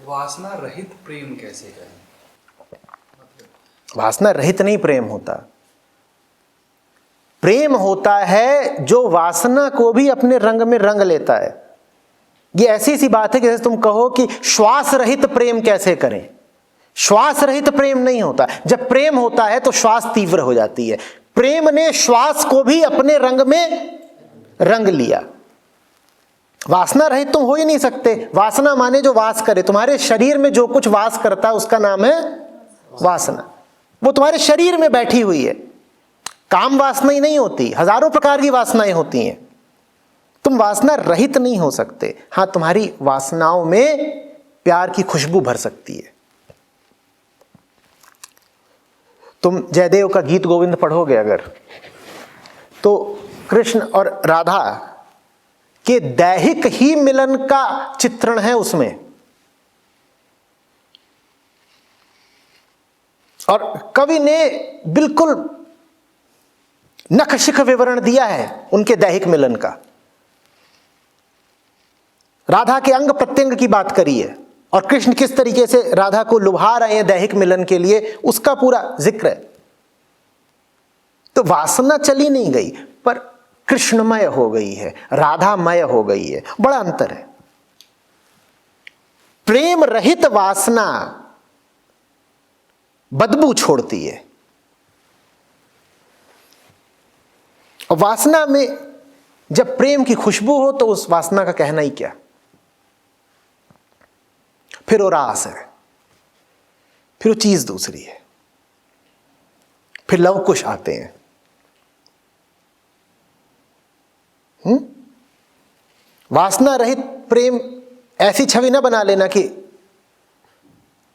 वासना रहित प्रेम कैसे करें? वासना रहित नहीं प्रेम होता। प्रेम होता है जो वासना को भी अपने रंग में रंग लेता है। ये ऐसी सी बात है कि जैसे तुम कहो कि श्वास रहित प्रेम कैसे करें। श्वास रहित प्रेम नहीं होता। जब प्रेम होता है तो श्वास तीव्र हो जाती है। प्रेम ने श्वास को भी अपने रंग में रंग लिया। वासना रहित तुम हो ही नहीं सकते। वासना माने जो वास करे। तुम्हारे शरीर में जो कुछ वास करता है उसका नाम है वासना। वो तुम्हारे शरीर में बैठी हुई है। काम वासना ही नहीं होती, हजारों प्रकार की वासनाएं होती हैं। तुम वासना रहित नहीं हो सकते। हां, तुम्हारी वासनाओं में प्यार की खुशबू भर सकती है। तुम जयदेव का गीत गोविंद पढ़ोगे अगर, तो कृष्ण और राधा के दैहिक ही मिलन का चित्रण है उसमें। और कवि ने बिल्कुल नखशिख विवरण दिया है उनके दैहिक मिलन का। राधा के अंग प्रत्यंग की बात करी है और कृष्ण किस तरीके से राधा को लुभा रहे हैं दैहिक मिलन के लिए, उसका पूरा जिक्र है। तो वासना चली नहीं गई, पर कृष्णमय हो गई है, राधामय हो गई है। बड़ा अंतर है। प्रेम रहित वासना बदबू छोड़ती है, और वासना में जब प्रेम की खुशबू हो तो उस वासना का कहना ही क्या। फिर वो रास है, फिर वो चीज दूसरी है, फिर लवकुश आते हैं। वासना रहित प्रेम ऐसी छवि ना बना लेना कि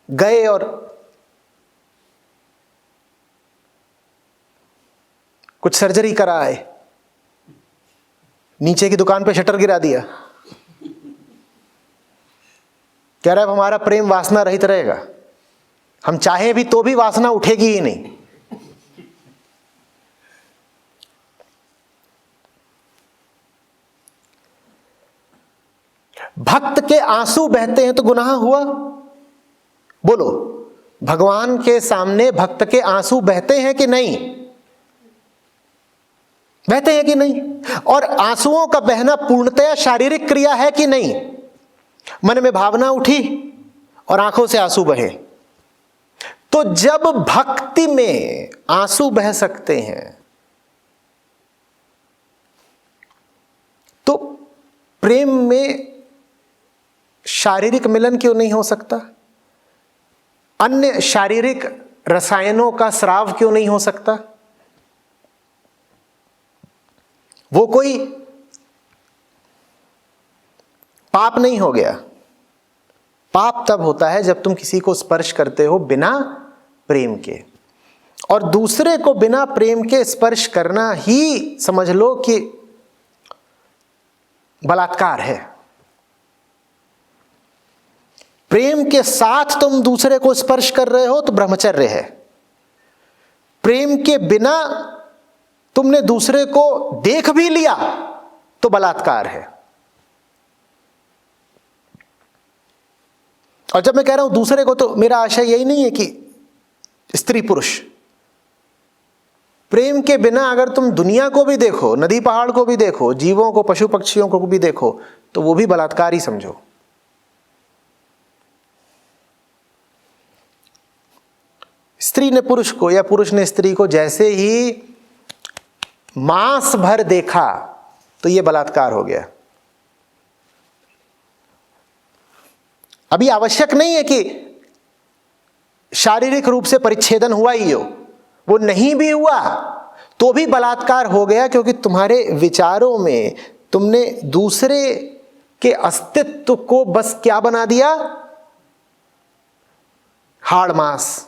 गए और कुछ सर्जरी करा आए, नीचे की दुकान पे शटर गिरा दिया, कह रहा है अब हमारा प्रेम वासना रहित रहेगा। हम चाहे भी तो भी वासना उठेगी ही नहीं। भक्त के आंसू बहते हैं तो गुनाह हुआ? बोलो, भगवान के सामने भक्त के आंसू बहते हैं कि नहीं? बहते हैं कि नहीं? और आंसुओं का बहना पूर्णतया शारीरिक क्रिया है कि नहीं? मन में भावना उठी और आंखों से आंसू बहे। तो जब भक्ति में आंसू बह सकते हैं तो प्रेम में शारीरिक मिलन क्यों नहीं हो सकता? अन्य शारीरिक रसायनों का स्राव क्यों नहीं हो सकता? वो कोई पाप नहीं हो गया। पाप तब होता है जब तुम किसी को स्पर्श करते हो बिना प्रेम के, और दूसरे को बिना प्रेम के स्पर्श करना ही समझ लो कि बलात्कार है। प्रेम के साथ तुम दूसरे को स्पर्श कर रहे हो तो ब्रह्मचर्य है। प्रेम के बिना तुमने दूसरे को देख भी लिया तो बलात्कार है। और जब मैं कह रहा हूं दूसरे को, तो मेरा आशय यही नहीं है कि स्त्री पुरुष। प्रेम के बिना अगर तुम दुनिया को भी देखो, नदी पहाड़ को भी देखो, जीवों को, पशु पक्षियों को भी देखो, तो वो भी बलात्कार ही समझो। स्त्री ने पुरुष को या पुरुष ने स्त्री को जैसे ही मांस भर देखा तो यह बलात्कार हो गया। अभी आवश्यक नहीं है कि शारीरिक रूप से परिच्छेदन हुआ ही हो, वो नहीं भी हुआ तो भी बलात्कार हो गया, क्योंकि तुम्हारे विचारों में तुमने दूसरे के अस्तित्व को बस क्या बना दिया? हाड़ मांस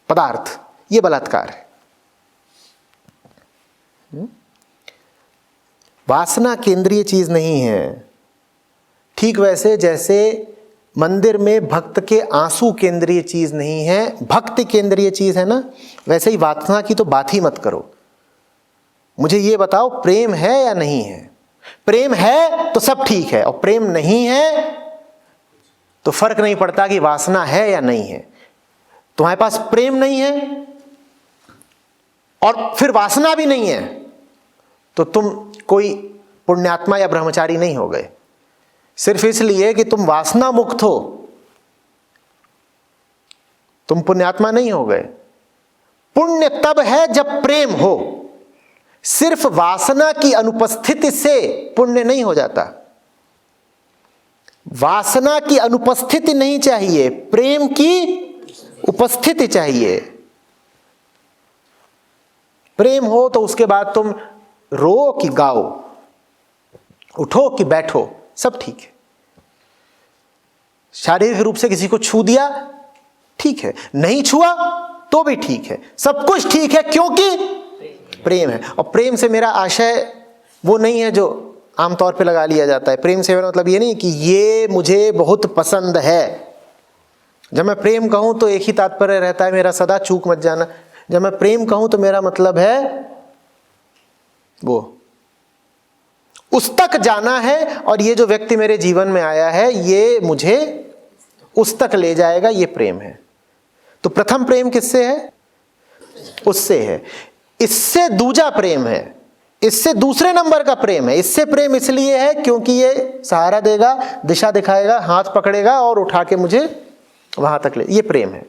पदार्थ। यह बलात्कार है। वासना केंद्रीय चीज नहीं है। ठीक वैसे जैसे मंदिर में भक्त के आंसू केंद्रीय चीज नहीं है, भक्ति केंद्रीय चीज है ना, वैसे ही वासना की तो बात ही मत करो। मुझे ये बताओ प्रेम है या नहीं है? प्रेम है तो सब ठीक है, और प्रेम नहीं है तो फर्क नहीं पड़ता कि वासना है या नहीं है। तुम्हारे पास प्रेम नहीं है और फिर वासना भी नहीं है, तो तुम कोई पुण्यात्मा या ब्रह्मचारी नहीं हो गए। सिर्फ इसलिए कि तुम वासना मुक्त हो, तुम पुण्यात्मा नहीं हो गए। पुण्य तब है जब प्रेम हो। सिर्फ वासना की अनुपस्थिति से पुण्य नहीं हो जाता। वासना की अनुपस्थिति नहीं चाहिए, प्रेम की उपस्थिति चाहिए। प्रेम हो तो उसके बाद तुम रो कि गाओ, उठो कि बैठो, सब ठीक है। शारीरिक रूप से किसी को छू दिया, ठीक है, नहीं छुआ तो भी ठीक है, सब कुछ ठीक है, क्योंकि प्रेम है। और प्रेम से मेरा आशय वो नहीं है जो आमतौर पे लगा लिया जाता है। प्रेम से मेरा मतलब ये नहीं कि ये मुझे बहुत पसंद है। जब मैं प्रेम कहूं तो एक ही तात्पर्य रहता है मेरा, सदा चूक मत जाना। जब मैं प्रेम कहूं तो मेरा मतलब है वो उस तक जाना है, और ये जो व्यक्ति मेरे जीवन में आया है ये मुझे उस तक ले जाएगा, ये प्रेम है। तो प्रथम प्रेम किससे है? उससे है। इससे दूजा प्रेम है, इससे दूसरे नंबर का प्रेम है। इससे प्रेम इसलिए है क्योंकि ये सहारा देगा, दिशा दिखाएगा, हाथ पकड़ेगा और उठा के मुझे वहां तक ले, ये प्रेम है।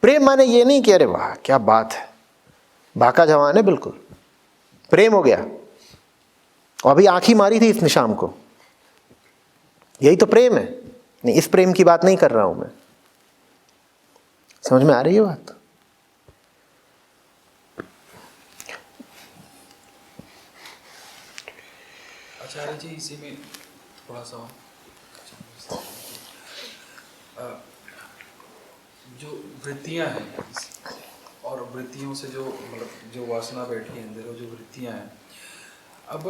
प्रेम माने ये नहीं कि अरे वाह क्या बात है, बाका जवान है, बिल्कुल प्रेम हो गया और अभी आंखी मारी थी इसने शाम को, यही तो प्रेम है। नहीं, इस प्रेम की बात नहीं कर रहा हूं मैं। समझ में आ रही है बात? आचार्य जी, इसी में थोड़ा सा जो वृत्तियां हैं और वृत्तियों से जो मतलब जो वासना बैठी है अंदर, जो वृत्तियां हैं, अब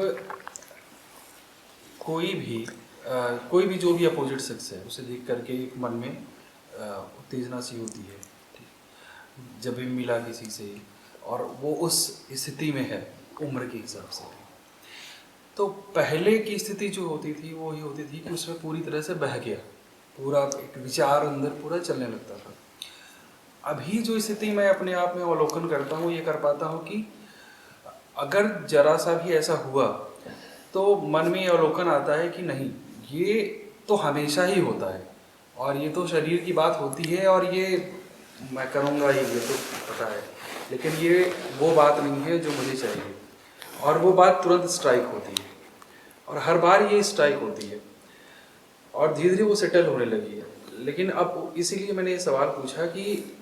कोई भी जो भी अपोजिट सेक्स है उसे देख करके एक मन में उत्तेजना सी होती है, जब भी मिला किसी से और वो उस स्थिति में है उम्र के हिसाब से। तो पहले की स्थिति जो होती थी वो ये होती थी कि उसमें पूरी तरह से बह गया, पूरा एक विचार अंदर पूरा चलने लगता था। अभी जो स्थिति मैं अपने आप में अवलोकन करता हूँ, ये कर पाता हूँ कि अगर जरा सा भी ऐसा हुआ तो मन में ये अवलोकन आता है कि नहीं, ये तो हमेशा ही होता है और ये तो शरीर की बात होती है और ये मैं करूँगा ये तो पता है, लेकिन ये वो बात नहीं है जो मुझे चाहिए। और वो बात तुरंत स्ट्राइक होती है और हर बार ये स्ट्राइक होती है और धीरे धीरे वो सेटल होने लगी है। लेकिन अब इसीलिए मैंने ये सवाल पूछा कि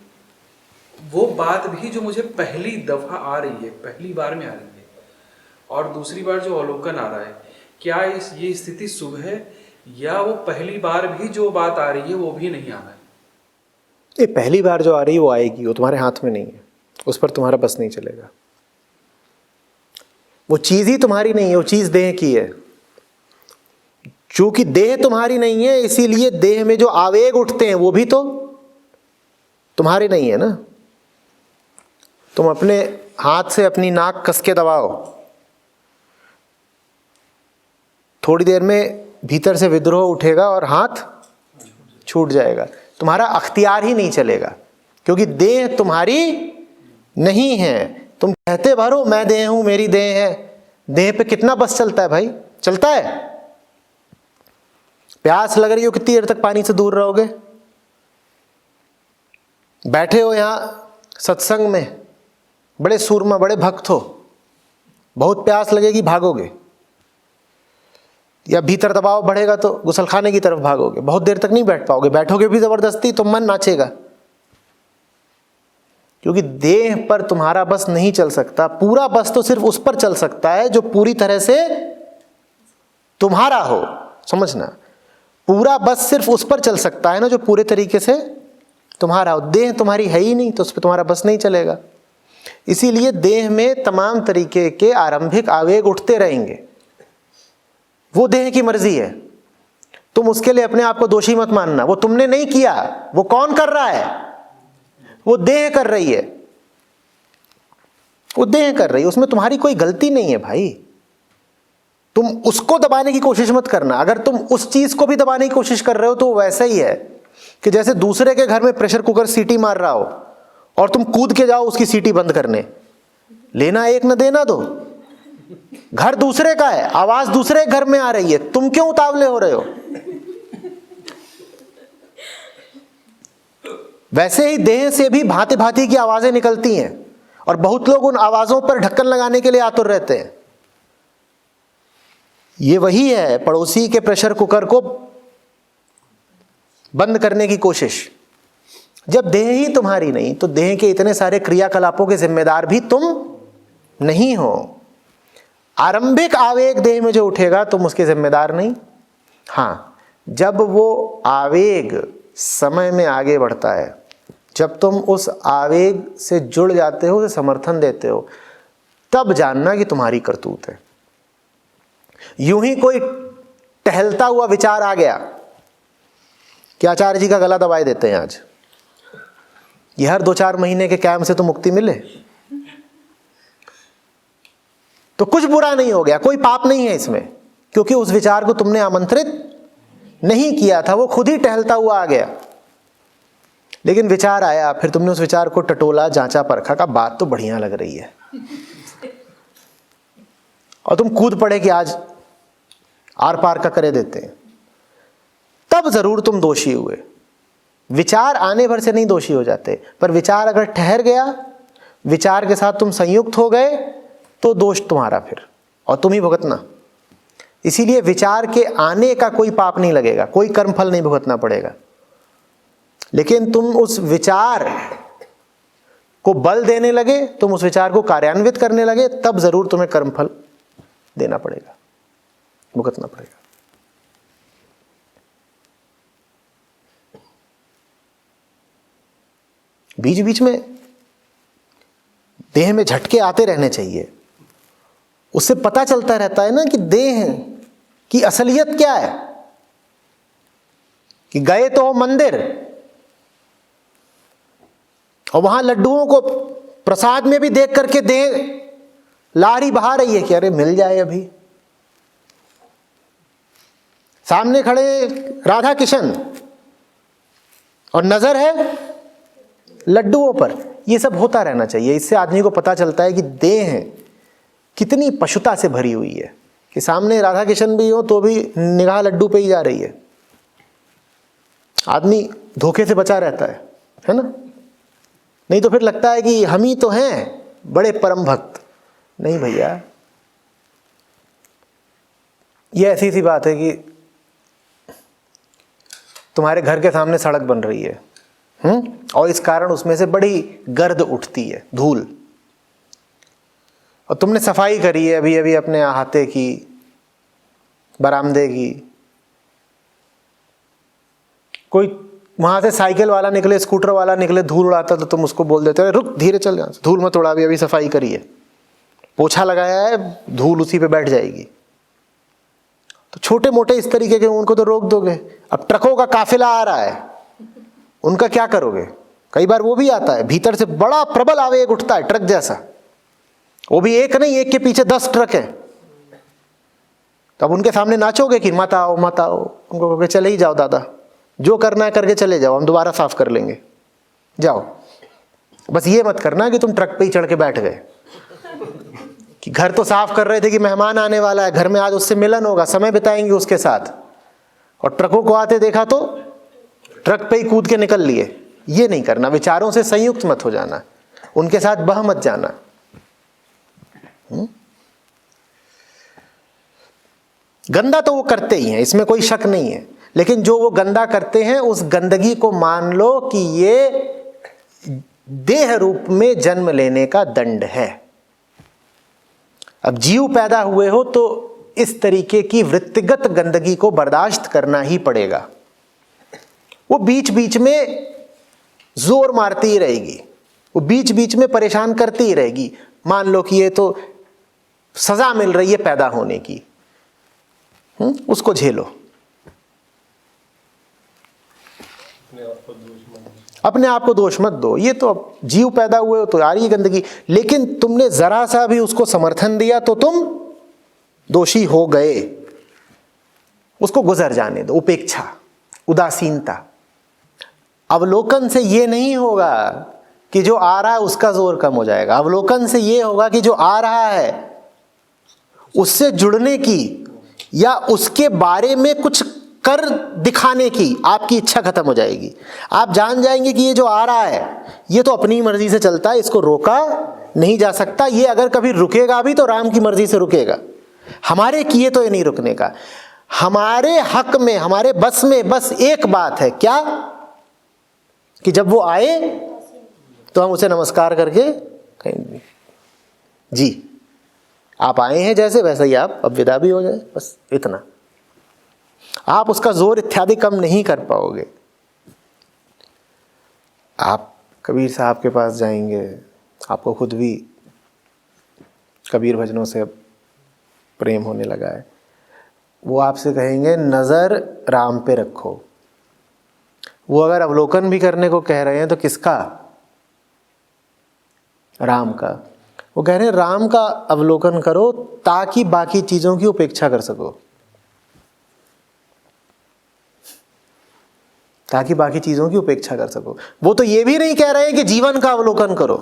वो बात भी जो मुझे पहली दफ़ा आ रही है, पहली बार में आ रही है, और दूसरी बार जो अवलोकन आ रहा है, क्या ये स्थिति शुभ है या वो पहली बार भी जो बात आ रही है वो भी नहीं आना है? ये पहली बार जो आ रही है वो आएगी, वो तुम्हारे हाथ में नहीं है, उस पर तुम्हारा बस नहीं चलेगा। वो चीज़ ही तुम्हारी नहीं है, वो चीज़ देह की है। चूंकि देह तुम्हारी नहीं है इसीलिए देह में जो आवेग उठते हैं वो भी तो तुम्हारे नहीं है ना। तुम अपने हाथ से अपनी नाक कस के दबाओ, थोड़ी देर में भीतर से विद्रोह उठेगा और हाथ छूट जाएगा। तुम्हारा अख्तियार ही नहीं चलेगा क्योंकि देह तुम्हारी नहीं है। तुम कहते भरो मैं देह हूं, मेरी देह है। देह पे कितना बस चलता है भाई? चलता है? प्यास लग रही हो, कितनी देर तक पानी से दूर रहोगे? बैठे हो यहां सत्संग में, बड़े सूरमा, बड़े भक्त हो, बहुत प्यास लगेगी, भागोगे, या भीतर दबाव बढ़ेगा तो गुसलखाने की तरफ भागोगे। बहुत देर तक नहीं बैठ पाओगे, बैठोगे भी जबरदस्ती तो मन नाचेगा, क्योंकि देह पर तुम्हारा बस नहीं चल सकता। पूरा बस तो सिर्फ उस पर चल सकता है जो पूरी तरह से तुम्हारा हो। समझना, पूरा बस सिर्फ उस पर चल सकता है ना जो पूरे तरीके से तुम्हारा हो। देह तुम्हारी है ही नहीं तो उस पर तुम्हारा बस नहीं चलेगा। इसीलिए देह में तमाम तरीके के आरंभिक आवेग उठते रहेंगे। वो देह की मर्जी है, तुम उसके लिए अपने आप को दोषी मत मानना। वो तुमने नहीं किया, वो कौन कर रहा है? वो देह कर रही है, वो देह कर रही है, उसमें तुम्हारी कोई गलती नहीं है भाई। तुम उसको दबाने की कोशिश मत करना। अगर तुम उस चीज को भी दबाने की कोशिश कर रहे हो तो वैसा ही है। कि जैसे दूसरे के घर में प्रेशर कुकर सीटी मार रहा हो और तुम कूद के जाओ उसकी सीटी बंद करने, लेना एक न देना दो। घर दूसरे का है, आवाज दूसरे घर में आ रही है, तुम क्यों उतावले हो रहे हो? वैसे ही देह से भी भांति भांति की आवाजें निकलती हैं और बहुत लोग उन आवाजों पर ढक्कन लगाने के लिए आतुर रहते हैं। ये वही है पड़ोसी के प्रेशर कुकर को बंद करने की कोशिश। जब देह ही तुम्हारी नहीं तो देह के इतने सारे क्रियाकलापों के जिम्मेदार भी तुम नहीं हो। आरंभिक आवेग देह में जो उठेगा तुम उसके जिम्मेदार नहीं। हाँ, जब वो आवेग समय में आगे बढ़ता है, जब तुम उस आवेग से जुड़ जाते हो, उसे समर्थन देते हो, तब जानना कि तुम्हारी करतूत है। यूं ही कोई टहलता हुआ विचार आ गया कि आचार्य जी का गला दबाए देते हैं आज, ये हर 2-4 महीने के कैंप से तो मुक्ति मिले, तो कुछ बुरा नहीं हो गया, कोई पाप नहीं है इसमें, क्योंकि उस विचार को तुमने आमंत्रित नहीं किया था, वो खुद ही टहलता हुआ आ गया। लेकिन विचार आया, फिर तुमने उस विचार को टटोला, जांचा, परखा, का बात तो बढ़िया लग रही है, और तुम कूद पड़े कि आज आर पार का करे देते हैं, तब जरूर तुम दोषी हुए। विचार आने भर से नहीं दोषी हो जाते, पर विचार अगर ठहर गया, विचार के साथ तुम संयुक्त हो गए, तो दोष तुम्हारा फिर, और तुम ही भुगतना। इसीलिए विचार के आने का कोई पाप नहीं लगेगा, कोई कर्मफल नहीं भुगतना पड़ेगा। लेकिन तुम उस विचार को बल देने लगे, तुम उस विचार को कार्यान्वित करने लगे, तब जरूर तुम्हें कर्मफल देना पड़ेगा, भुगतना पड़ेगा। बीच बीच में देह में झटके आते रहने चाहिए, उससे पता चलता रहता है ना कि देह की असलियत क्या है। कि गए तो हो मंदिर और वहां लड्डुओं को प्रसाद में भी देख करके देह लारी बहा रही है कि अरे मिल जाए अभी। सामने खड़े राधा किशन और नजर है लड्डुओं पर। ये सब होता रहना चाहिए, इससे आदमी को पता चलता है कि देह कितनी पशुता से भरी हुई है, कि सामने राधा किशन भी हो तो भी निगाह लड्डू पे ही जा रही है। आदमी धोखे से बचा रहता है ना? नहीं तो फिर लगता है कि हम ही तो हैं बड़े परम भक्त। नहीं भैया, ये ऐसी सी बात है कि तुम्हारे घर के सामने सड़क बन रही है, और इस कारण उसमें से बड़ी गर्द उठती है, धूल, और तुमने सफाई करी है अभी अभी अपने अहाते की, बरामदे की। कोई वहां से साइकिल वाला निकले, स्कूटर वाला निकले, धूल उड़ाता, तो तुम उसको बोल देते हो रुक, धीरे चल, यहाँ धूल मत उड़ा, अभी सफाई करी है, पोछा लगाया है, धूल उसी पे बैठ जाएगी। तो छोटे मोटे इस तरीके के उनको तो रोक दोगे। अब ट्रकों का काफिला आ रहा है, उनका क्या करोगे? कई बार वो भी आता है, भीतर से बड़ा प्रबल आवेग उठता है ट्रक जैसा, वो भी एक नहीं, एक के पीछे 10 ट्रक है। तब उनके सामने नाचोगे कि मत आओ मत आओ? उनको कहोगे चले ही जाओ दादा, जो करना है करके चले जाओ, हम दोबारा साफ कर लेंगे, जाओ। बस ये मत करना कि तुम ट्रक पे ही चढ़ के बैठ गए, कि घर तो साफ कर रहे थे कि मेहमान आने वाला है, घर में आज उससे मिलन होगा, समय बिताएंगे उसके साथ, और ट्रकों को आते देखा तो ट्रक पे ही कूद के निकल लिए। ये नहीं करना। विचारों से संयुक्त मत हो जाना, उनके साथ बह मत जाना। गंदा तो वो करते ही हैं, इसमें कोई शक नहीं है, लेकिन जो वो गंदा करते हैं उस गंदगी को मान लो कि ये देह रूप में जन्म लेने का दंड है। अब जीव पैदा हुए हो तो इस तरीके की वृत्तिगत गंदगी को बर्दाश्त करना ही पड़ेगा। वो बीच बीच में जोर मारती ही रहेगी, वो बीच बीच में परेशान करती ही रहेगी। मान लो कि ये तो सजा मिल रही है पैदा होने की, उसको झेलो, अपने आप को दोष मत दो। ये तो अब जीव पैदा हुए हो तो आ रही है गंदगी, लेकिन तुमने जरा सा भी उसको समर्थन दिया तो तुम दोषी हो गए। उसको गुजर जाने दो, उपेक्षा, उदासीनता। अवलोकन से ये नहीं होगा कि जो आ रहा है उसका जोर कम हो जाएगा। अवलोकन से ये होगा कि जो आ रहा है उससे जुड़ने की या उसके बारे में कुछ कर दिखाने की आपकी इच्छा खत्म हो जाएगी। आप जान जाएंगे कि ये जो आ रहा है ये तो अपनी मर्जी से चलता है, इसको रोका नहीं जा सकता। ये अगर कभी रुकेगा भी तो राम की मर्जी से रुकेगा, हमारे किए तो ये नहीं रुकने का। हमारे हक में, हमारे बस में बस एक बात है, क्या? कि जब वो आए तो हम उसे नमस्कार करके कहेंगे जी आप आए हैं, जैसे वैसे ही आप अब विदा भी हो जाए, बस इतना। आप उसका जोर इत्यादि कम नहीं कर पाओगे। आप कबीर साहब के पास जाएंगे, आपको खुद भी कबीर भजनों से प्रेम होने लगा है, वो आपसे कहेंगे नज़र राम पे रखो। वो अगर अवलोकन भी करने को कह रहे हैं तो किसका? राम का। वो कह रहे हैं राम का अवलोकन करो ताकि बाकी चीज़ों की उपेक्षा कर सको, ताकि बाकी चीज़ों की उपेक्षा कर सको। वो तो ये भी नहीं कह रहे हैं कि जीवन का अवलोकन करो,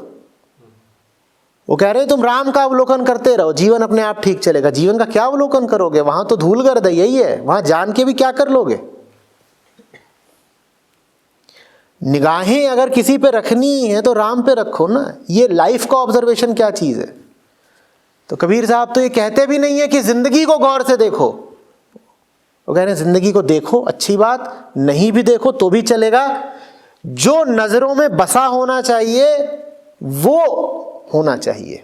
वो कह रहे हैं तुम राम का अवलोकन करते रहो, जीवन अपने आप ठीक चलेगा। जीवन का क्या अवलोकन करोगे? वहां तो धूल गर्द है, यही है, वहां जान के भी क्या कर लोगे? निगाहें अगर किसी पे रखनी है तो राम पे रखो ना। ये लाइफ का ऑब्जर्वेशन क्या चीज है? तो कबीर साहब तो ये कहते भी नहीं है कि जिंदगी को गौर से देखो, वो कह रहे हैं जिंदगी को देखो, अच्छी बात, नहीं भी देखो तो भी चलेगा। जो नजरों में बसा होना चाहिए वो होना चाहिए।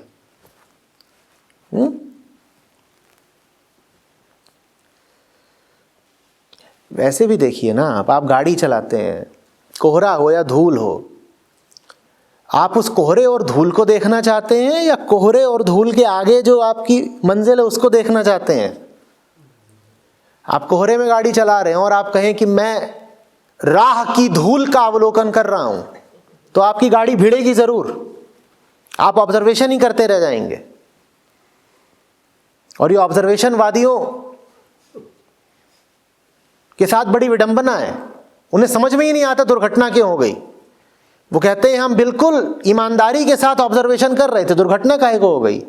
वैसे भी देखिए ना, आप गाड़ी चलाते हैं, कोहरा हो या धूल हो, आप उस कोहरे और धूल को देखना चाहते हैं या कोहरे और धूल के आगे जो आपकी मंजिल है उसको देखना चाहते हैं? आप कोहरे में गाड़ी चला रहे हैं और आप कहें कि मैं राह की धूल का अवलोकन कर रहा हूं, तो आपकी गाड़ी भिड़ेगी जरूर, आप ऑब्जर्वेशन ही करते रह जाएंगे। और ये ऑब्जर्वेशन वादियों के साथ बड़ी विडंबना है, उन्हें समझ में ही नहीं आता दुर्घटना क्यों हो गई। वो कहते हैं हम बिल्कुल ईमानदारी के साथ ऑब्जर्वेशन कर रहे थे, दुर्घटना काहे को हो गई?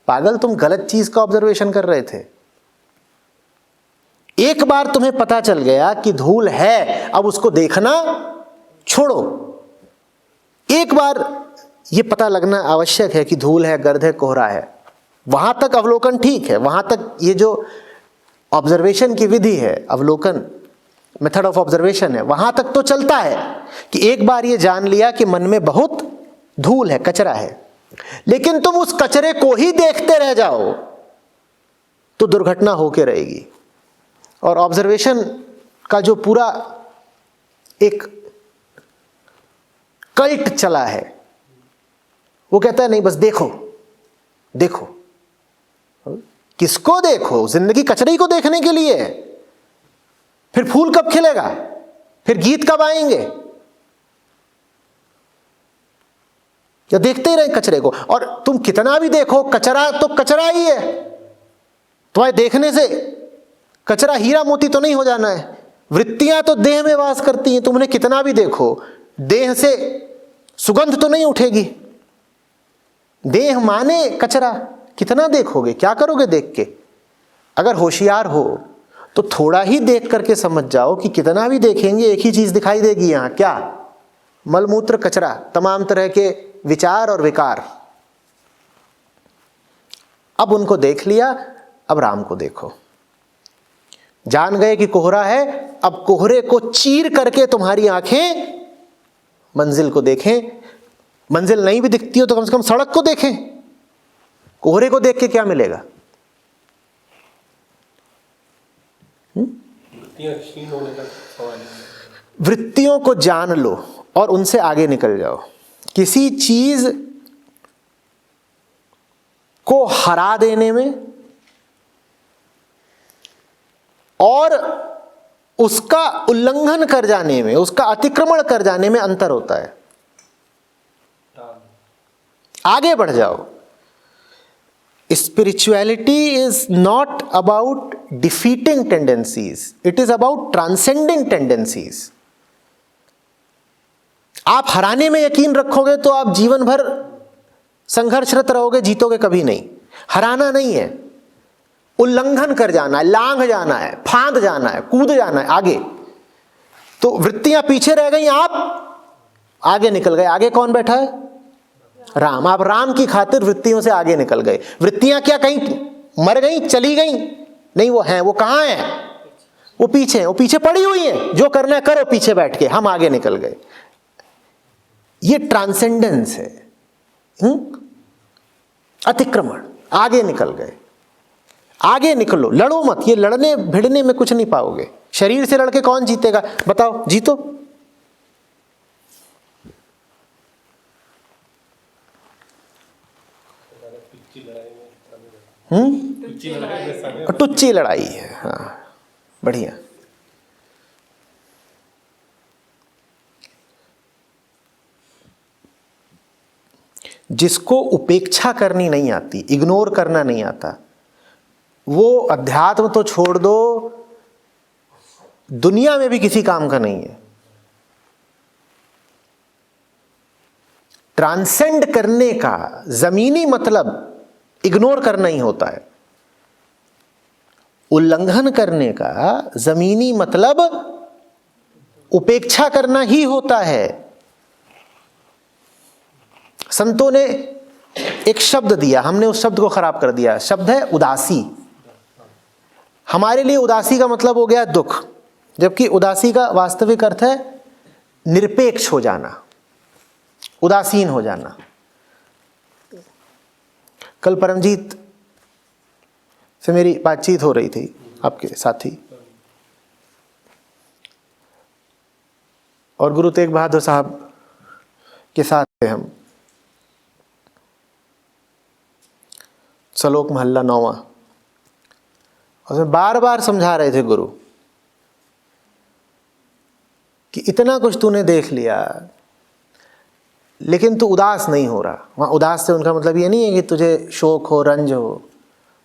पागल, तुम गलत चीज का ऑब्जर्वेशन कर रहे थे। एक बार तुम्हें पता चल गया कि धूल है, अब उसको देखना छोड़ो। एक बार ये पता लगना आवश्यक है कि धूल है, गर्द है, कोहरा है, वहां तक अवलोकन ठीक है, वहां तक ये जो ऑब्जर्वेशन की विधि है, अवलोकन मेथड ऑफ ऑब्जर्वेशन है, वहां तक तो चलता है कि एक बार ये जान लिया कि मन में बहुत धूल है, कचरा है, लेकिन तुम उस कचरे को ही देखते रह जाओ तो दुर्घटना होके रहेगी। और ऑब्जर्वेशन का जो पूरा एक कल्ट चला है, वो कहता है नहीं बस देखो देखो। किसको देखो? जिंदगी कचरे ही को देखने के लिए है। फिर फूल कब खिलेगा? फिर गीत कब आएंगे? या देखते ही रहे कचरे को? और तुम कितना भी देखो, कचरा तो कचरा ही है। तुम्हारे देखने से कचरा हीरा मोती तो नहीं हो जाना है। वृत्तियां तो देह में वास करती हैं, तुमने कितना भी देखो, देह से सुगंध तो नहीं उठेगी। देह माने कचरा, कितना देखोगे, क्या करोगे देख के? अगर होशियार हो तो थोड़ा ही देख करके समझ जाओ कि कितना भी देखेंगे एक ही चीज दिखाई देगी। यहां क्या? मलमूत्र, कचरा, तमाम तरह के विचार और विकार। अब उनको देख लिया, अब राम को देखो। जान गए कि कोहरा है, अब कोहरे को चीर करके तुम्हारी आंखें मंजिल को देखें। मंजिल नहीं भी दिखती हो तो कम से कम सड़क को देखें। कोहरे को देख के क्या मिलेगा? वृत्तियों को जान लो और उनसे आगे निकल जाओ। किसी चीज को हरा देने में और उसका उल्लंघन कर जाने में, उसका अतिक्रमण कर जाने में अंतर होता है। आगे बढ़ जाओ। Spirituality is not about defeating tendencies, it is about transcending tendencies. आप हराने में यकीन रखोगे तो आप जीवन भर संघर्षरत रहोगे, जीतोगे कभी नहीं। हराना नहीं है, उल्लंघन कर जाना है, लांघ जाना है, फांद जाना है, कूद जाना है आगे। तो वृत्तियां पीछे रह गई, आप आगे निकल गए। आगे कौन बैठा है? राम। आप राम की खातिर वृत्तियों से आगे निकल गए। वृत्तियां क्या कहीं मर गई, चली गई? नहीं, वो हैं। वो कहां हैं? वो पीछे हैं, वो पीछे पड़ी हुई हैं। जो करना है करो पीछे बैठ के, हम आगे निकल गए। ये ट्रांसेंडेंस है, अतिक्रमण। आगे निकल गए। आगे निकलो, लड़ो मत। ये लड़ने भिड़ने में कुछ नहीं पाओगे। शरीर से लड़के कौन जीतेगा? बताओ, जीतो। टुच्ची लड़ाई है। हाँ, बढ़िया। जिसको उपेक्षा करनी नहीं आती, इग्नोर करना नहीं आता, वो अध्यात्म तो छोड़ दो, दुनिया में भी किसी काम का नहीं है। ट्रांसेंड करने का जमीनी मतलब इग्नोर करना ही होता है। उल्लंघन करने का जमीनी मतलब उपेक्षा करना ही होता है। संतों ने एक शब्द दिया, हमने उस शब्द को खराब कर दिया। शब्द है उदासी। हमारे लिए उदासी का मतलब हो गया दुख, जबकि उदासी का वास्तविक अर्थ है निरपेक्ष हो जाना, उदासीन हो जाना। कल परमजीत से मेरी बातचीत हो रही थी, आपके साथी, और गुरु तेग बहादुर साहब के साथ थे हम। सलोक महल्ला 9वां। उसमें बार बार समझा रहे थे गुरु कि इतना कुछ तूने देख लिया, लेकिन तू उदास नहीं हो रहा। वहाँ उदास से उनका मतलब ये नहीं है कि तुझे शोक हो, रंज हो।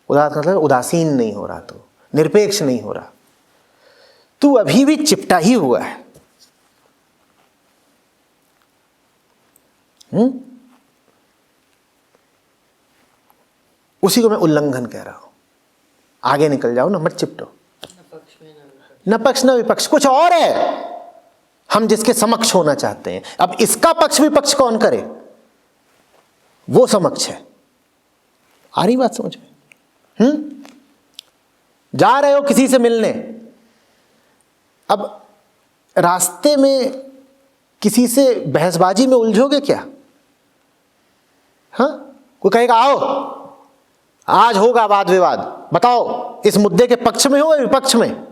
उदास मतलब उदासीन नहीं हो रहा, तो निरपेक्ष नहीं हो रहा, तू अभी भी चिपटा ही हुआ है। उसी को मैं उल्लंघन कह रहा हूं। आगे निकल जाओ ना, मत चिपटो। न पक्ष न विपक्ष, कुछ और है हम जिसके समक्ष होना चाहते हैं। अब इसका पक्ष विपक्ष कौन करे? वो समक्ष है। आ रही बात समझ में? जा रहे हो किसी से मिलने, अब रास्ते में किसी से बहसबाजी में उलझोगे क्या? हाँ, कोई कहेगा आओ आज होगा वाद विवाद, बताओ इस मुद्दे के पक्ष में हो या विपक्ष में?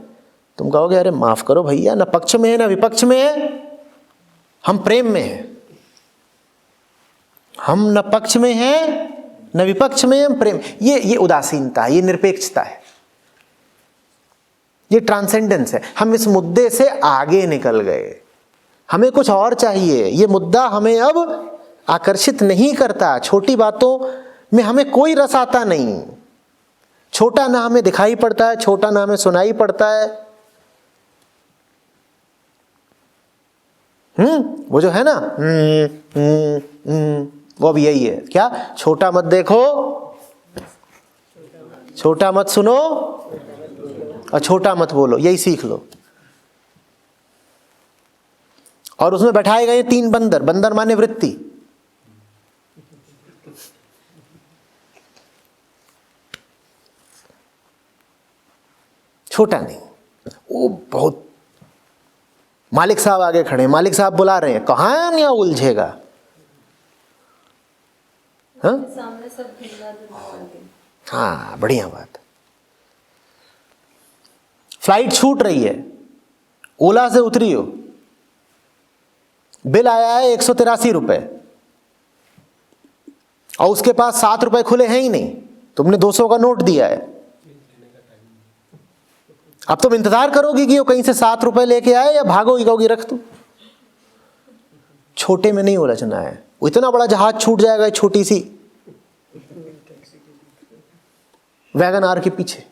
तुम कहोगे अरे माफ करो भैया, ना पक्ष में है ना विपक्ष में है, हम प्रेम में हैं। हम न पक्ष में हैं न विपक्ष में, हम प्रेम। ये उदासीनता है, ये निरपेक्षता है, ये ट्रांसेंडेंस है। हम इस मुद्दे से आगे निकल गए, हमें कुछ और चाहिए। ये मुद्दा हमें अब आकर्षित नहीं करता। छोटी बातों में हमें कोई रस आता नहीं। छोटा ना हमें दिखाई पड़ता है, छोटा ना हमें सुनाई पड़ता है। वो जो है ना वो भी यही है। क्या? छोटा मत देखो, छोटा मत सुनो और छोटा मत बोलो, यही सीख लो। और उसमें बैठाए गए 3 बंदर। बंदर माने वृत्ति। छोटा नहीं, वो बहुत। मालिक साहब आगे खड़े हैं, मालिक साहब बुला रहे हैं, कहां या उलझेगा? हाँ, सामने सब हाँ, बढ़िया बात। फ्लाइट छूट रही है, ओला से उतरी हो, बिल आया है 183 रुपए और उसके पास 7 रुपए खुले हैं ही नहीं, तुमने 200 का नोट दिया है। अब तुम इंतजार करोगी कि वो कहीं से 7 रुपए लेके आए या भागोगी, कहोगी रख तू। छोटे में नहीं उलझना है, वो इतना बड़ा जहाज छूट जाएगा छोटी सी वैगन आर के पीछे।